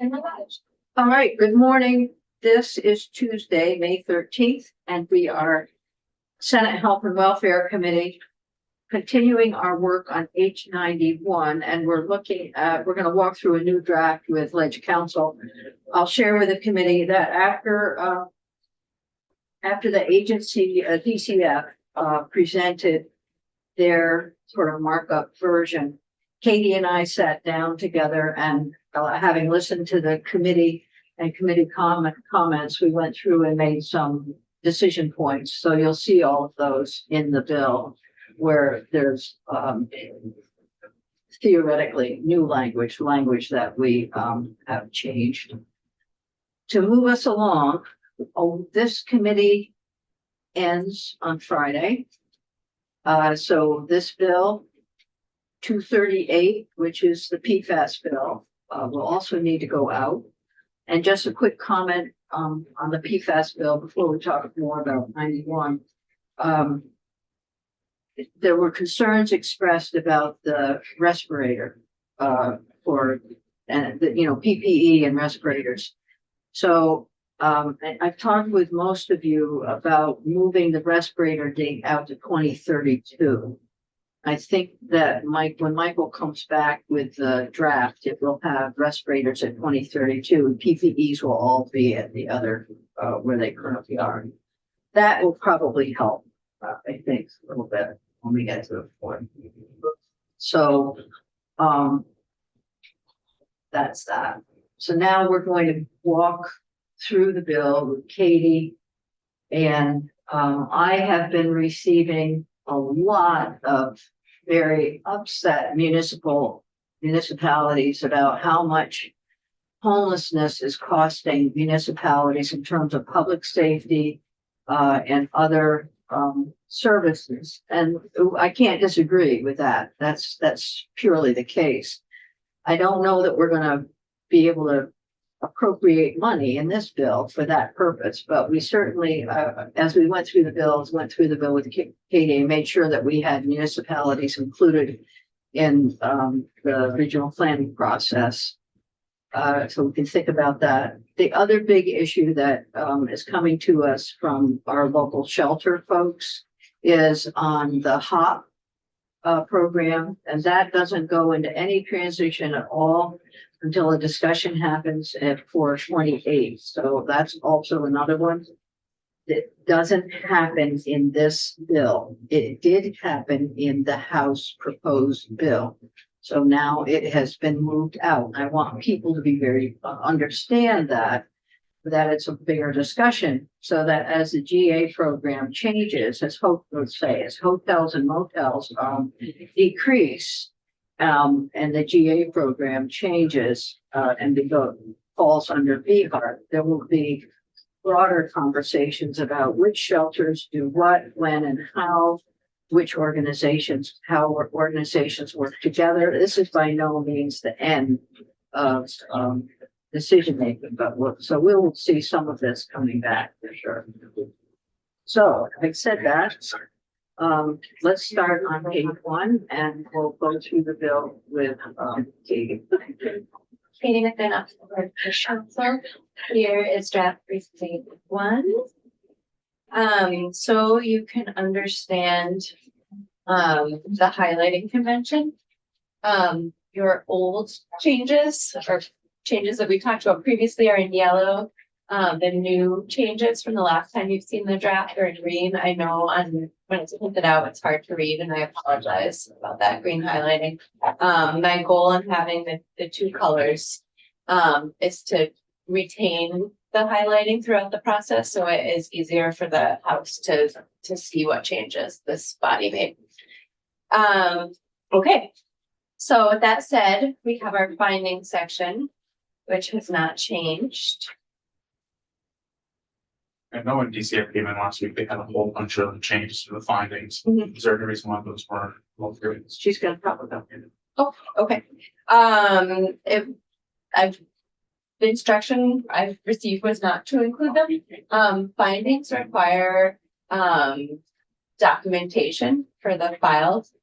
All right, good morning. This is Tuesday, May 13th, and we are Senate Health and Welfare Committee continuing our work on H91, and we're going to walk through a new draft with Ledge Council. I'll share with the committee that after the agency, DCF, presented their sort of markup version, Katie and I sat down together and having listened to the committee and committee comments, we went through and made some decision points. So you'll see all of those in the bill where there's theoretically new language that we have changed. To move us along, this committee ends on Friday. So this bill 238, which is the PFAS bill, will also need to go out. And just a quick comment on the PFAS bill before we talk more about 91. There were concerns expressed about the respirator for PPE and respirators. So I've talked with most of you about moving the respirator date out to 2032. I think that when Michael comes back with the draft, it will have respirators at 2032 and PPEs will all be at the other where they currently are. That will probably help, I think, a little bit when we get to the point. So that's that. So now we're going to walk through the bill with Katie, and I have been receiving a lot of very upset municipalities about how much homelessness is costing municipalities in terms of public safety and other services. And I can't disagree with that. That's purely the case. I don't know that we're going to be able to appropriate money in this bill for that purpose, but we certainly, as we went through the bill with Katie and made sure that we had municipalities included in the regional planning process. So we can think about that. The other big issue that is coming to us from our local shelter folks is on the HOP program, and that doesn't go into any transition at all until a discussion happens at 428. So that's also another one that doesn't happen in this bill. It did happen in the House proposed bill. So now it has been moved out. I want people to be very understand that it's a bigger discussion, so that as the GA program changes, as hotels and motels decrease, and the GA program changes and falls under VHART, there will be broader conversations about which shelters do what, when, and how, how organizations work together. This is by no means the end of decision making, but so we'll see some of this coming back for sure. So having said that, let's start on page 1 and we'll go through the bill with Katie. Katie McDonough, for Council. Here is draft precinct 1. So you can understand the highlighting convention. Your old changes or changes that we talked about previously are in yellow. The new changes from the last time you've seen the draft are in green. I know when it's printed out, it's hard to read, and I apologize about that green highlighting. My goal in having the two colors is to retain the highlighting throughout the process, so it is easier for the House to see what changes this body made. Okay, so with that said, we have our findings section, which has not changed. I know when DCF came in last week, they had a whole bunch of changes to the findings. Mm-hmm. Is there any reason why those weren't well through? She's going to talk about it. Oh, okay. The instruction I've received was not to include them. Findings require documentation for the files.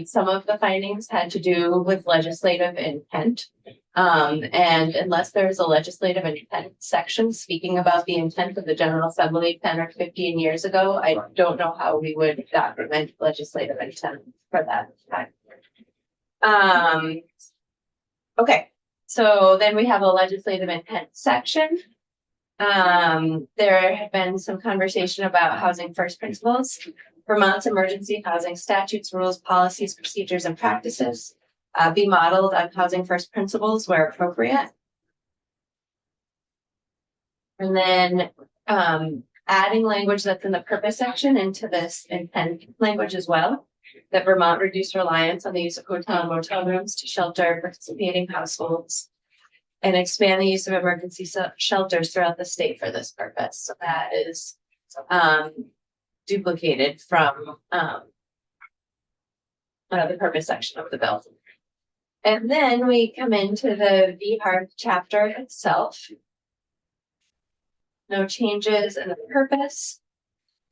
Some of the findings had to do with legislative intent. And unless there's a legislative intent section speaking about the intent of the General Assembly 10 or 15 years ago, I don't know how we would document legislative intent for that time. Okay, so then we have a legislative intent section. There had been some conversation about housing first principles, Vermont's emergency housing statutes, rules, policies, procedures, and practices. Be modeled on housing first principles where appropriate. And then adding language that's in the purpose section into this intent language as well. That Vermont reduce reliance on the use of hotel and motel rooms to shelter participating households. And expand the use of emergency shelters throughout the state for this purpose. So that is duplicated from the purpose section of the bill. And then we come into the VHARP chapter itself. No changes in the purpose.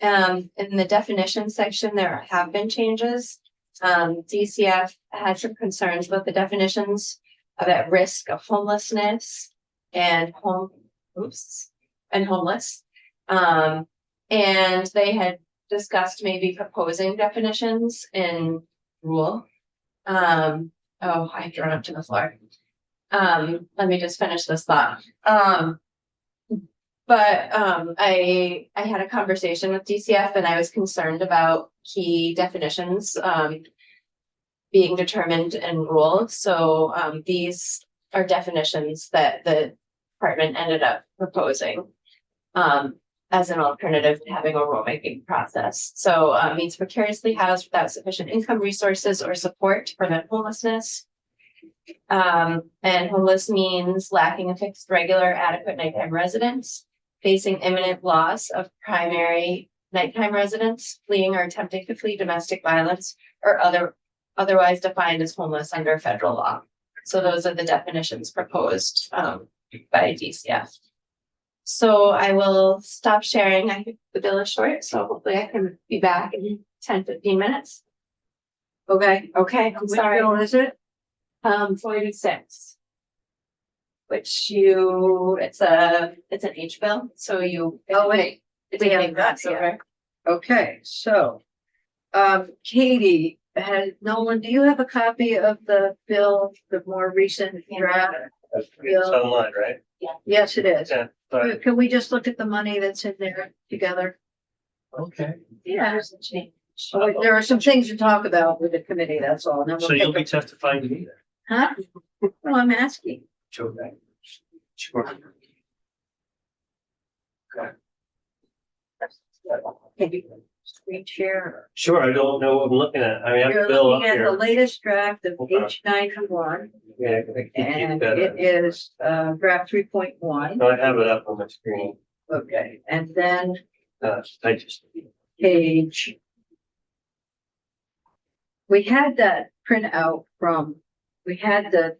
In the definition section, there have been changes. DCF had some concerns about the definitions of at risk of homelessness and homeless. And they had discussed maybe proposing definitions in rule. Oh, I thrown up to the floor. Let me just finish this thought. I had a conversation with DCF and I was concerned about key definitions being determined in rule. So these are definitions that the department ended up proposing as an alternative to having a rulemaking process. So means precariously housed without sufficient income, resources, or support to prevent homelessness. And homeless means lacking a fixed, regular, adequate nighttime residence, facing imminent loss of primary nighttime residence, fleeing or attempting to flee domestic violence, or otherwise defined as homeless under federal law. So those are the definitions proposed by DCF. So I will stop sharing. I think the bill is short, so hopefully I can be back in 10-15 minutes. Okay, Okay, I'm which sorry. bill is it? 46. Which it's an H bill, so you. Oh, wait. It's We a haven't big got crossover. Okay, so, Katie, Nolan, do you have a copy of the bill, the more recent draft? It's online, right? Yes, it is. Yeah, but, Can we just look at the money that's in there together? okay. Yeah, there's a change. Oh, there are some things to talk about with the committee, that's all. And then we'll So you'll pick be up- testifying to me then? Huh? Well, I'm asking. Sure. Sure. Can you screen share? Sure, I don't know what I'm looking at. I mean, I have You're the bill up looking at the here. latest draft of Okay. H91, Yeah, I can and keep that. it is, draft 3.1. No, I have it up on my screen. Okay, and then I just, page. We had that printout we had the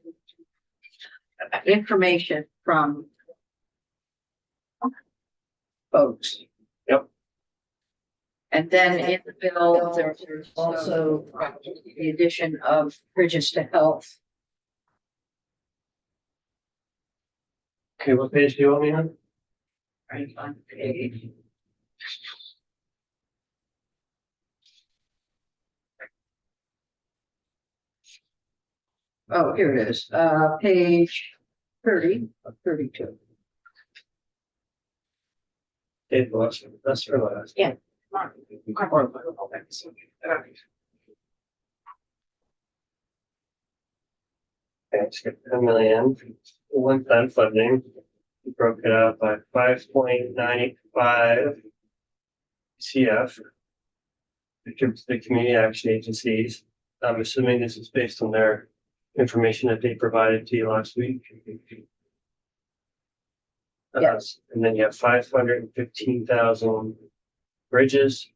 information from folks. Yep. And then in the bill, there's also the addition of Bridges to Health. okay, what page do you want me on? Right on page. Oh, here it is, page 30 of 32. Dave, that's for last. Yeah. Okay, let's get 10 million, one-time funding. We broke it up by 5.95 CF. The community action agencies. I'm assuming this is based on their information that they provided to you last week. Yes. And then you have 515,000 bridges.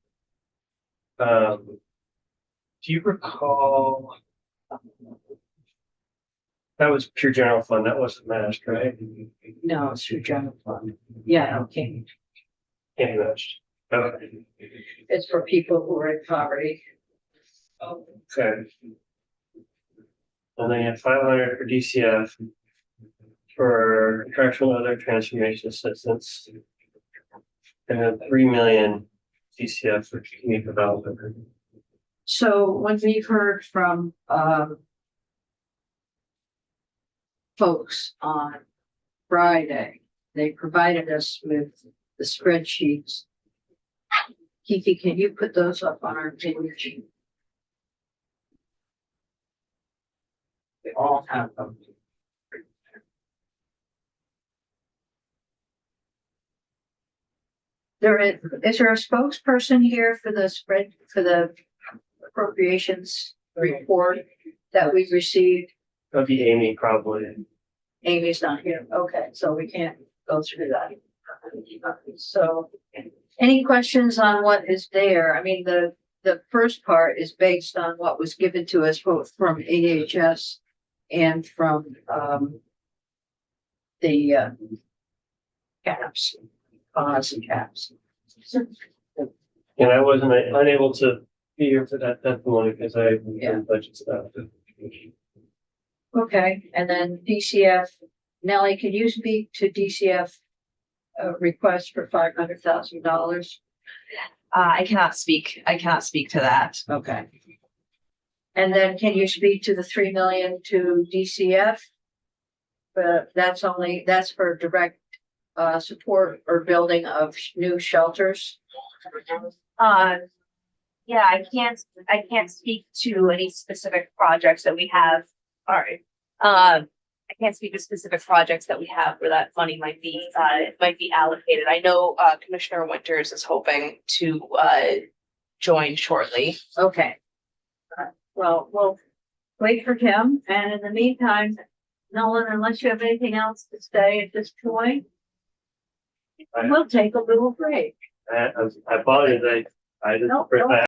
Do you recall? That was pure general fund, that wasn't matched, right? No, it's your general fund. Yeah, okay. Can't be matched. Okay. It's for people who are in poverty. Okay. And then you have 500 for DCF, for correctional and other transformation assistance. And then 3 million DCF for community development. So when we've heard from, folks on Friday, they provided us with the spreadsheets. Kiki, can you put those up on our page? We all have them. Is there a spokesperson here for the appropriations report that we received? That'd be Amy probably. Amy's not here. Okay, so we can't go through that. So, any questions on what is there? I mean, the first part is based on what was given to us both from AHS and from, the, caps, and caps. And I wasn't unable to be here for that testimony because I Yeah. did budget stuff. Okay, and then DCF, Nellie, can you speak to DCF? Request for $500,000? I cannot speak to that. Okay. And then can you speak to the 3 million to DCF? But that's for direct support or building of new shelters. Yeah, I can't speak to any specific projects that we have. All right. I can't speak to specific projects that we have where that money might be allocated. I know Commissioner Winters is hoping to join shortly. Okay. Well, we'll wait for him. And in the meantime, Nolan, unless you have anything else to say at this point, we'll take a little break. I apologize. I just. No, I